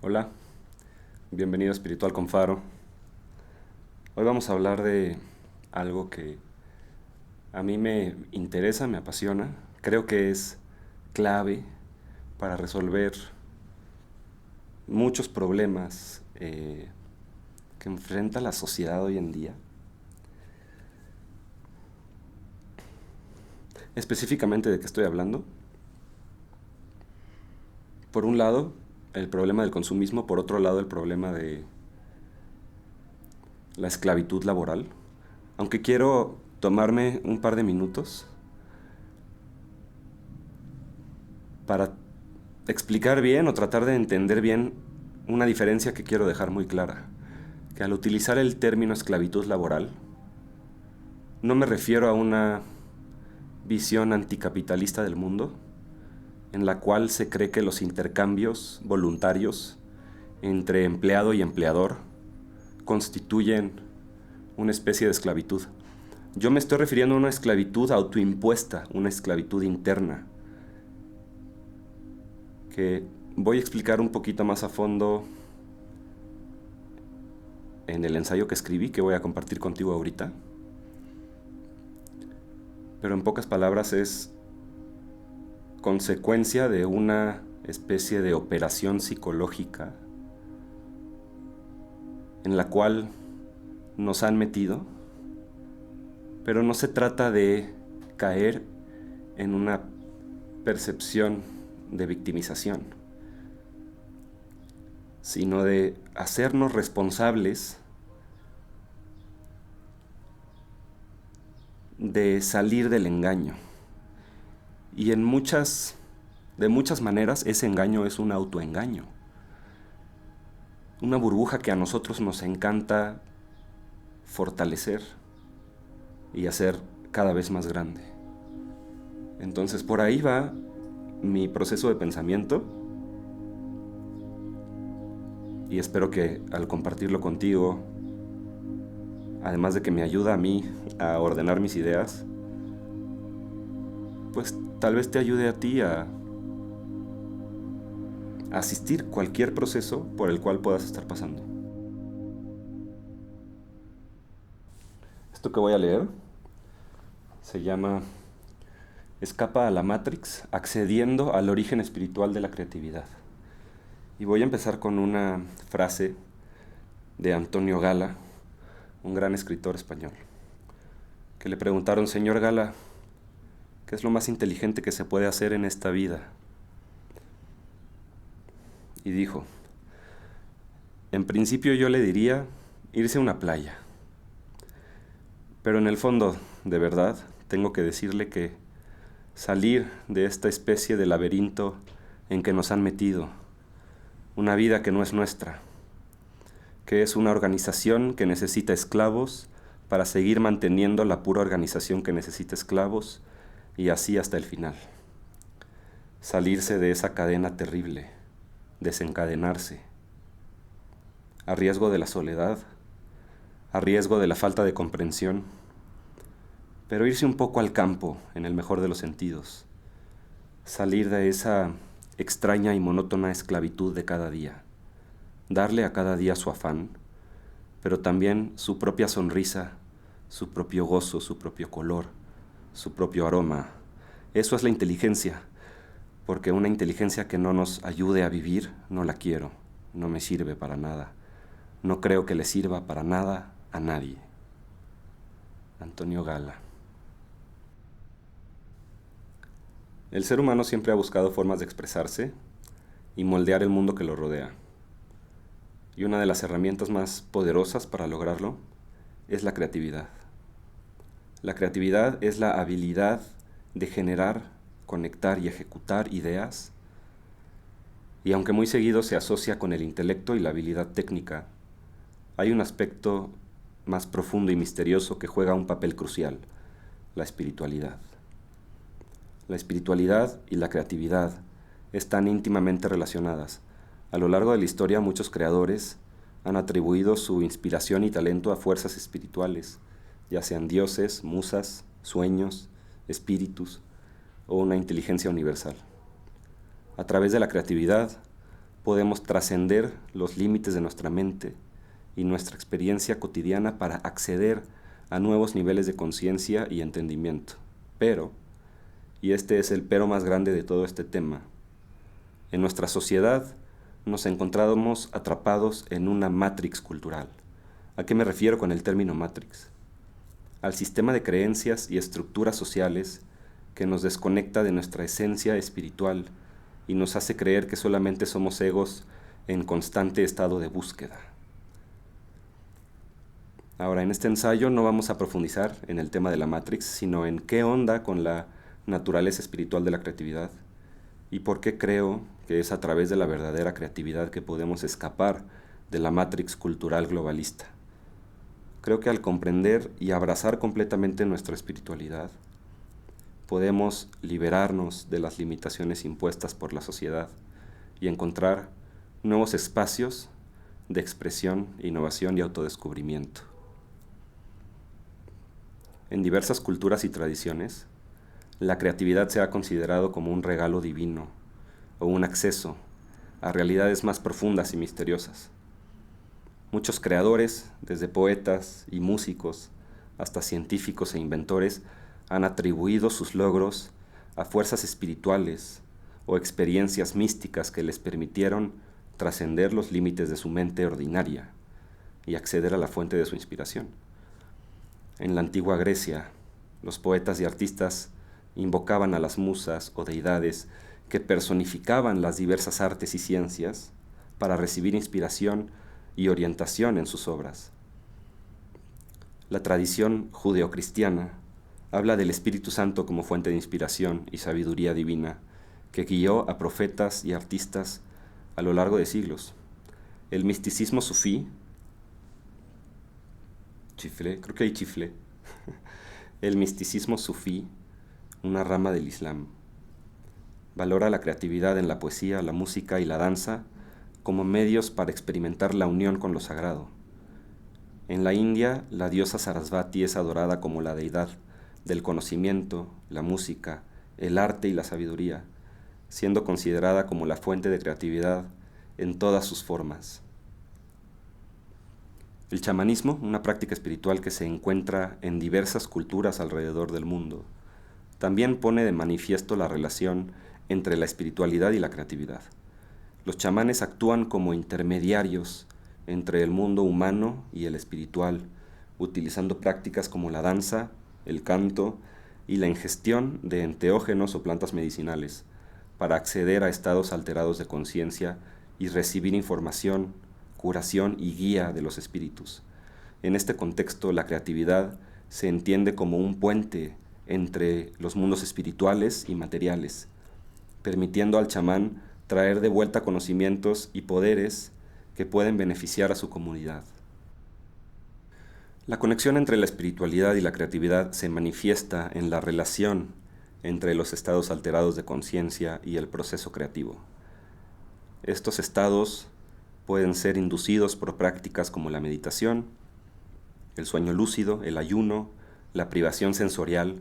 Hola, bienvenido a Espiritual con Faro. Hoy vamos a hablar de algo que a mí me interesa, me apasiona. Creo que es clave para resolver muchos problemas que enfrenta la sociedad hoy en día. Específicamente, ¿de qué estoy hablando? Por un lado, el problema del consumismo, por otro lado, el problema de la esclavitud laboral. Aunque quiero tomarme un par de minutos para explicar bien o tratar de entender bien una diferencia que quiero dejar muy clara. Que al utilizar el término esclavitud laboral, no me refiero a una visión anticapitalista del mundo, en la cual se cree que los intercambios voluntarios entre empleado y empleador constituyen una especie de esclavitud. Yo me estoy refiriendo a una esclavitud autoimpuesta, una esclavitud interna, que voy a explicar un poquito más a fondo en el ensayo que escribí, que voy a compartir contigo ahorita. Pero en pocas palabras es consecuencia de una especie de operación psicológica en la cual nos han metido, pero no se trata de caer en una percepción de victimización, sino de hacernos responsables de salir del engaño. Y de muchas maneras ese engaño es un autoengaño. Una burbuja que a nosotros nos encanta fortalecer y hacer cada vez más grande. Entonces por ahí va mi proceso de pensamiento y espero que al compartirlo contigo, además de que me ayuda a mí a ordenar mis ideas, pues tal vez te ayude a ti a asistir cualquier proceso por el cual puedas estar pasando. Esto que voy a leer se llama Escapa a la Matrix, accediendo al origen espiritual de la creatividad. Y voy a empezar con una frase de Antonio Gala, un gran escritor español, que le preguntaron: señor Gala, ¿qué es lo más inteligente que se puede hacer en esta vida? Y dijo: en principio yo le diría irse a una playa. Pero en el fondo, de verdad, tengo que decirle que salir de esta especie de laberinto en que nos han metido, una vida que no es nuestra, que es una organización que necesita esclavos para seguir manteniendo la pura organización que necesita esclavos, y así hasta el final. Salirse de esa cadena terrible, desencadenarse, a riesgo de la soledad, a riesgo de la falta de comprensión, pero irse un poco al campo, en el mejor de los sentidos, salir de esa extraña y monótona esclavitud de cada día, darle a cada día su afán, pero también su propia sonrisa, su propio gozo, su propio color, su propio aroma. Eso es la inteligencia, porque una inteligencia que no nos ayude a vivir, no la quiero, no me sirve para nada. No creo que le sirva para nada a nadie. Antonio Gala. El ser humano siempre ha buscado formas de expresarse y moldear el mundo que lo rodea. Y una de las herramientas más poderosas para lograrlo es la creatividad. La creatividad es la habilidad de generar, conectar y ejecutar ideas, y aunque muy seguido se asocia con el intelecto y la habilidad técnica, hay un aspecto más profundo y misterioso que juega un papel crucial: la espiritualidad. La espiritualidad y la creatividad están íntimamente relacionadas. A lo largo de la historia, muchos creadores han atribuido su inspiración y talento a fuerzas espirituales, ya sean dioses, musas, sueños, espíritus o una inteligencia universal. A través de la creatividad, podemos trascender los límites de nuestra mente y nuestra experiencia cotidiana para acceder a nuevos niveles de conciencia y entendimiento. Pero, y este es el pero más grande de todo este tema, en nuestra sociedad nos encontramos atrapados en una matrix cultural. ¿A qué me refiero con el término matrix? Al sistema de creencias y estructuras sociales que nos desconecta de nuestra esencia espiritual y nos hace creer que solamente somos egos en constante estado de búsqueda. Ahora, en este ensayo no vamos a profundizar en el tema de la Matrix, sino en qué onda con la naturaleza espiritual de la creatividad y por qué creo que es a través de la verdadera creatividad que podemos escapar de la Matrix cultural globalista. Creo que al comprender y abrazar completamente nuestra espiritualidad, podemos liberarnos de las limitaciones impuestas por la sociedad y encontrar nuevos espacios de expresión, innovación y autodescubrimiento. En diversas culturas y tradiciones, la creatividad se ha considerado como un regalo divino o un acceso a realidades más profundas y misteriosas. Muchos creadores, desde poetas y músicos hasta científicos e inventores, han atribuido sus logros a fuerzas espirituales o experiencias místicas que les permitieron trascender los límites de su mente ordinaria y acceder a la fuente de su inspiración. En la antigua Grecia, los poetas y artistas invocaban a las musas o deidades que personificaban las diversas artes y ciencias para recibir inspiración y orientación en sus obras. La tradición judeocristiana habla del Espíritu Santo como fuente de inspiración y sabiduría divina que guió a profetas y artistas a lo largo de siglos. El misticismo sufí, creo que hay chiflé, el misticismo sufí, una rama del Islam, valora la creatividad en la poesía, la música y la danza como medios para experimentar la unión con lo sagrado. En la India, la diosa Sarasvati es adorada como la deidad del conocimiento, la música, el arte y la sabiduría, siendo considerada como la fuente de creatividad en todas sus formas. El chamanismo, una práctica espiritual que se encuentra en diversas culturas alrededor del mundo, también pone de manifiesto la relación entre la espiritualidad y la creatividad. Los chamanes actúan como intermediarios entre el mundo humano y el espiritual, utilizando prácticas como la danza, el canto y la ingestión de enteógenos o plantas medicinales para acceder a estados alterados de conciencia y recibir información, curación y guía de los espíritus. En este contexto, la creatividad se entiende como un puente entre los mundos espirituales y materiales, permitiendo al chamán traer de vuelta conocimientos y poderes que pueden beneficiar a su comunidad. La conexión entre la espiritualidad y la creatividad se manifiesta en la relación entre los estados alterados de conciencia y el proceso creativo. Estos estados pueden ser inducidos por prácticas como la meditación, el sueño lúcido, el ayuno, la privación sensorial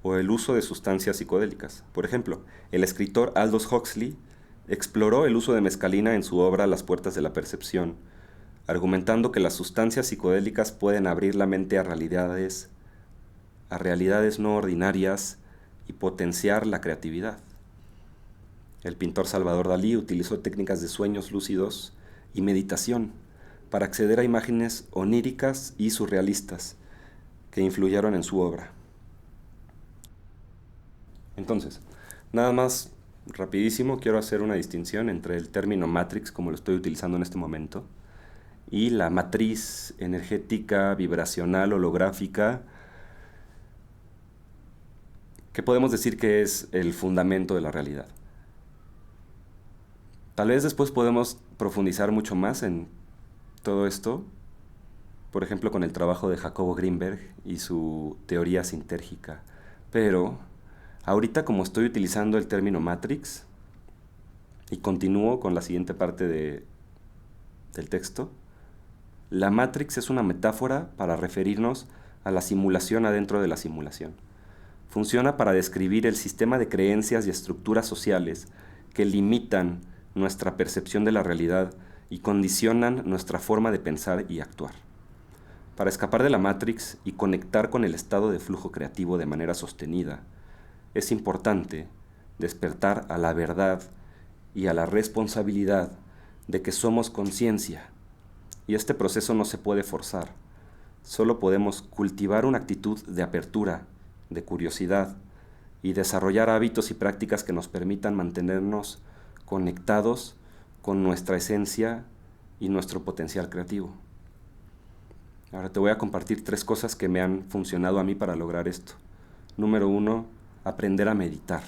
o el uso de sustancias psicodélicas. Por ejemplo, el escritor Aldous Huxley exploró el uso de mescalina en su obra Las puertas de la percepción, argumentando que las sustancias psicodélicas pueden abrir la mente a realidades no ordinarias y potenciar la creatividad. El pintor Salvador Dalí utilizó técnicas de sueños lúcidos y meditación para acceder a imágenes oníricas y surrealistas que influyeron en su obra. Entonces, nada más rapidísimo, quiero hacer una distinción entre el término Matrix, como lo estoy utilizando en este momento, y la matriz energética, vibracional, holográfica, que podemos decir que es el fundamento de la realidad. Tal vez después podemos profundizar mucho más en todo esto, por ejemplo con el trabajo de Jacobo Greenberg y su teoría sintérgica, pero ahorita como estoy utilizando el término Matrix y continúo con la siguiente parte del texto, la Matrix es una metáfora para referirnos a la simulación adentro de la simulación. Funciona para describir el sistema de creencias y estructuras sociales que limitan nuestra percepción de la realidad y condicionan nuestra forma de pensar y actuar. Para escapar de la Matrix y conectar con el estado de flujo creativo de manera sostenida, es importante despertar a la verdad y a la responsabilidad de que somos conciencia. Y este proceso no se puede forzar. Solo podemos cultivar una actitud de apertura, de curiosidad, y desarrollar hábitos y prácticas que nos permitan mantenernos conectados con nuestra esencia y nuestro potencial creativo. Ahora te voy a compartir 3 cosas que me han funcionado a mí para lograr esto. Número 1, aprender a meditar.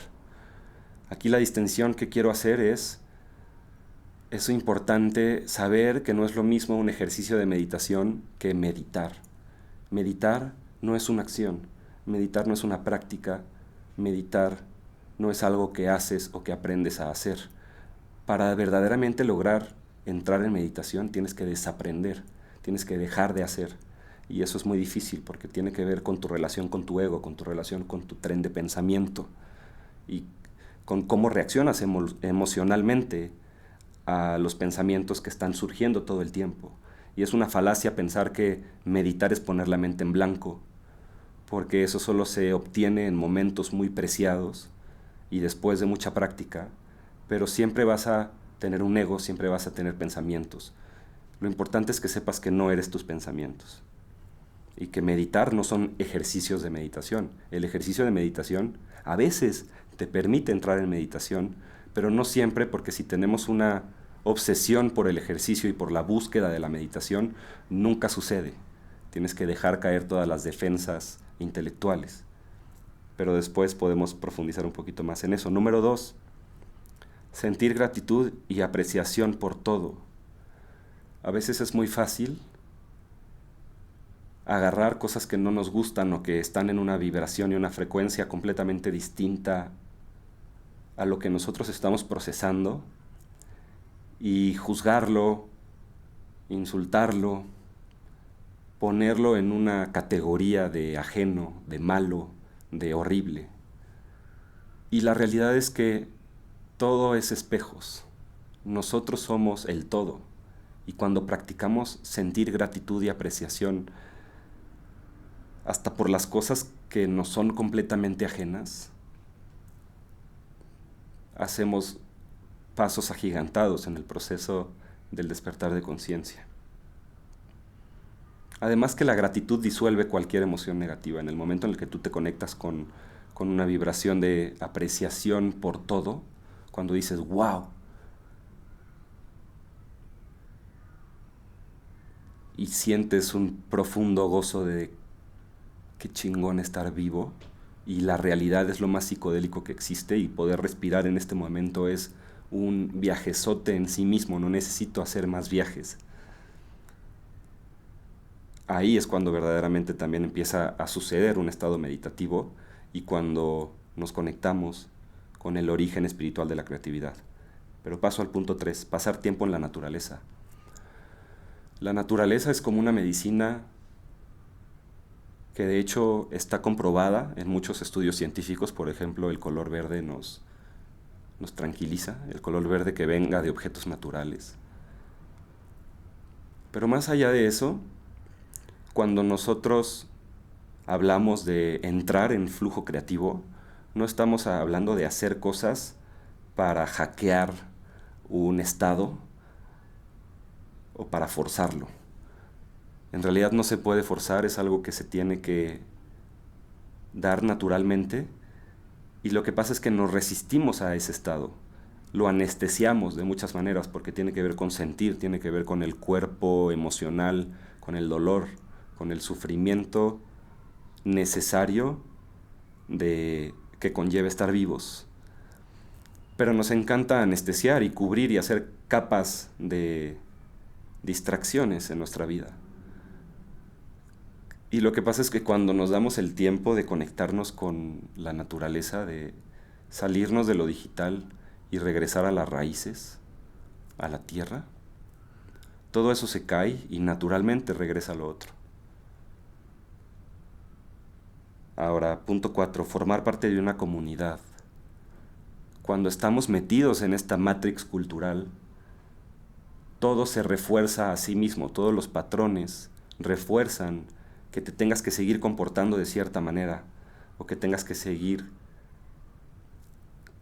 Aquí la distinción que quiero hacer es importante saber que no es lo mismo un ejercicio de meditación que meditar. Meditar no es una acción, meditar no es una práctica, meditar no es algo que haces o que aprendes a hacer. Para verdaderamente lograr entrar en meditación tienes que desaprender, tienes que dejar de hacer. Y eso es muy difícil porque tiene que ver con tu relación con tu ego, con tu relación con tu tren de pensamiento y con cómo reaccionas emocionalmente a los pensamientos que están surgiendo todo el tiempo. Y es una falacia pensar que meditar es poner la mente en blanco, porque eso solo se obtiene en momentos muy preciados y después de mucha práctica, pero siempre vas a tener un ego, siempre vas a tener pensamientos. Lo importante es que sepas que no eres tus pensamientos y que meditar no son ejercicios de meditación. El ejercicio de meditación a veces te permite entrar en meditación, pero no siempre, porque si tenemos una obsesión por el ejercicio y por la búsqueda de la meditación, nunca sucede. Tienes que dejar caer todas las defensas intelectuales. Pero después podemos profundizar un poquito más en eso. Número 2, sentir gratitud y apreciación por todo. A veces es muy fácil agarrar cosas que no nos gustan o que están en una vibración y una frecuencia completamente distinta a lo que nosotros estamos procesando y juzgarlo, insultarlo, ponerlo en una categoría de ajeno, de malo, de horrible. Y la realidad es que todo es espejos. Nosotros somos el todo. Y cuando practicamos sentir gratitud y apreciación hasta por las cosas que nos son completamente ajenas, hacemos pasos agigantados en el proceso del despertar de conciencia. Además que la gratitud disuelve cualquier emoción negativa. En el momento en el que tú te conectas con una vibración de apreciación por todo, cuando dices wow, y sientes un profundo gozo de qué chingón estar vivo, y la realidad es lo más psicodélico que existe, y poder respirar en este momento es un viajezote en sí mismo, no necesito hacer más viajes. Ahí es cuando verdaderamente también empieza a suceder un estado meditativo y cuando nos conectamos con el origen espiritual de la creatividad. Pero paso al punto 3, pasar tiempo en la naturaleza. La naturaleza es como una medicina que de hecho está comprobada en muchos estudios científicos. Por ejemplo, el color verde nos tranquiliza, el color verde que venga de objetos naturales. Pero más allá de eso, cuando nosotros hablamos de entrar en flujo creativo, no estamos hablando de hacer cosas para hackear un estado o para forzarlo. En realidad no se puede forzar, es algo que se tiene que dar naturalmente, y lo que pasa es que nos resistimos a ese estado. Lo anestesiamos de muchas maneras porque tiene que ver con sentir, tiene que ver con el cuerpo emocional, con el dolor, con el sufrimiento necesario que conlleva estar vivos. Pero nos encanta anestesiar y cubrir y hacer capas de distracciones en nuestra vida. Y lo que pasa es que cuando nos damos el tiempo de conectarnos con la naturaleza, de salirnos de lo digital y regresar a las raíces, a la tierra, todo eso se cae y naturalmente regresa a lo otro. Ahora, punto 4, formar parte de una comunidad. cuando estamos metidos en esta matrix cultural, todo se refuerza a sí mismo, todos los patrones refuerzan que te tengas que seguir comportando de cierta manera o que tengas que seguir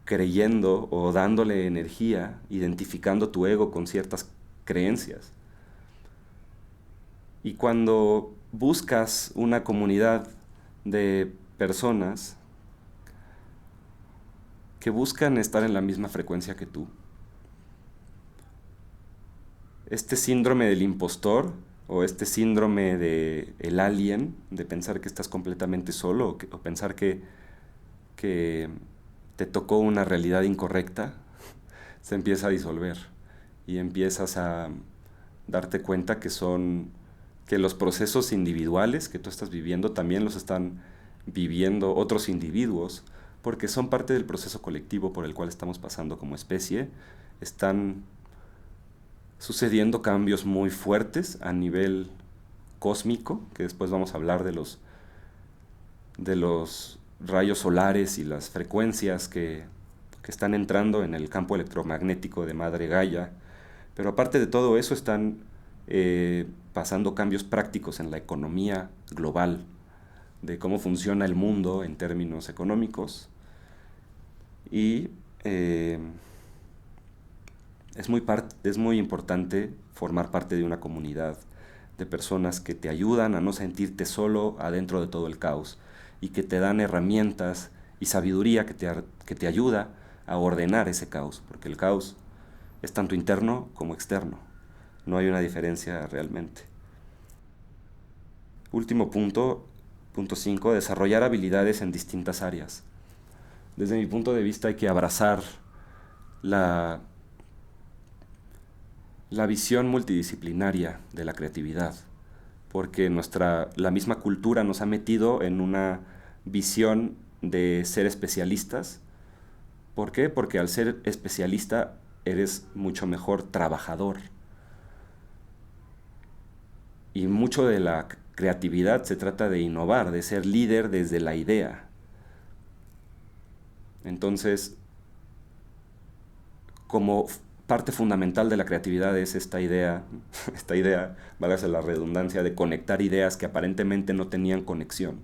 creyendo o dándole energía, identificando tu ego con ciertas creencias. Y cuando buscas una comunidad de personas que buscan estar en la misma frecuencia que tú, este síndrome del impostor o este síndrome de el alien, de pensar que estás completamente solo o pensar que te tocó una realidad incorrecta, se empieza a disolver y empiezas a darte cuenta que los procesos individuales que tú estás viviendo también los están viviendo otros individuos, porque son parte del proceso colectivo por el cual estamos pasando como especie. Están sucediendo cambios muy fuertes a nivel cósmico, que después vamos a hablar de los rayos solares y las frecuencias que están entrando en el campo electromagnético de Madre Gaia. Pero aparte de todo eso están pasando cambios prácticos en la economía global, de cómo funciona el mundo en términos económicos. Y es muy importante formar parte de una comunidad de personas que te ayudan a no sentirte solo adentro de todo el caos y que te dan herramientas y sabiduría que te ayuda a ordenar ese caos, porque el caos es tanto interno como externo. No hay una diferencia realmente. Último punto, punto 5, desarrollar habilidades en distintas áreas. Desde mi punto de vista hay que abrazar la visión multidisciplinaria de la creatividad, porque la misma cultura nos ha metido en una visión de ser especialistas. ¿Por qué? Porque al ser especialista eres mucho mejor trabajador. Y mucho de la creatividad se trata de innovar, de ser líder desde la idea. Entonces, como parte fundamental de la creatividad es esta idea, válgase la redundancia, de conectar ideas que aparentemente no tenían conexión.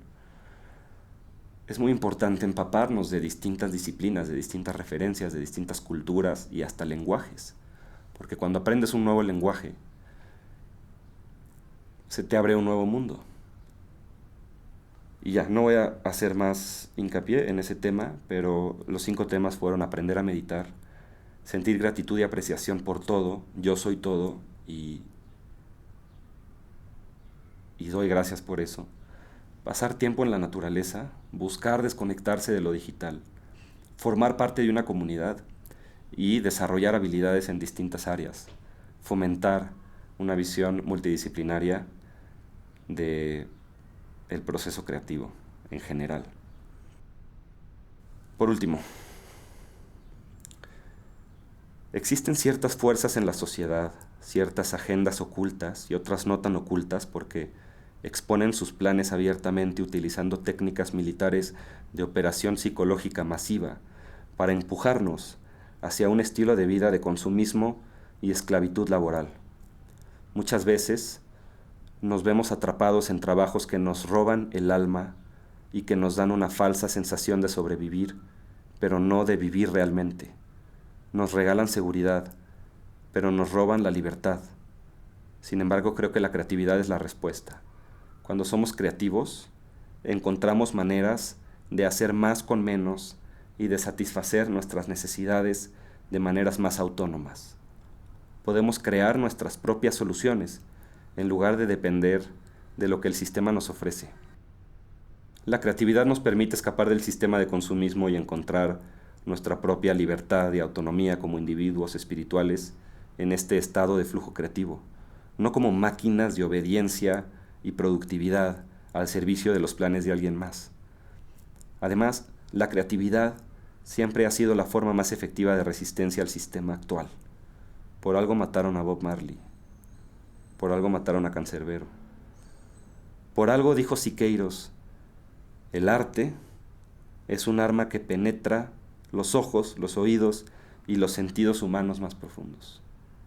Es muy importante empaparnos de distintas disciplinas, de distintas referencias, de distintas culturas y hasta lenguajes. Porque cuando aprendes un nuevo lenguaje, se te abre un nuevo mundo. Y ya, no voy a hacer más hincapié en ese tema, pero los 5 temas fueron aprender a meditar, sentir gratitud y apreciación por todo, yo soy todo y doy gracias por eso. Pasar tiempo en la naturaleza, buscar desconectarse de lo digital, formar parte de una comunidad y desarrollar habilidades en distintas áreas, fomentar una visión multidisciplinaria de el proceso creativo en general. Por último, existen ciertas fuerzas en la sociedad, ciertas agendas ocultas y otras no tan ocultas porque exponen sus planes abiertamente utilizando técnicas militares de operación psicológica masiva para empujarnos hacia un estilo de vida de consumismo y esclavitud laboral. Muchas veces nos vemos atrapados en trabajos que nos roban el alma y que nos dan una falsa sensación de sobrevivir, pero no de vivir realmente. Nos regalan seguridad, pero nos roban la libertad. Sin embargo, creo que la creatividad es la respuesta. Cuando somos creativos, encontramos maneras de hacer más con menos y de satisfacer nuestras necesidades de maneras más autónomas. Podemos crear nuestras propias soluciones en lugar de depender de lo que el sistema nos ofrece. La creatividad nos permite escapar del sistema de consumismo y encontrar nuestra propia libertad y autonomía como individuos espirituales en este estado de flujo creativo, no como máquinas de obediencia y productividad al servicio de los planes de alguien más. Además, la creatividad siempre ha sido la forma más efectiva de resistencia al sistema actual. Por algo mataron a Bob Marley. Por algo mataron a Cancerbero. Por algo dijo Siqueiros, el arte es un arma que penetra los ojos, los oídos y los sentidos humanos más profundos.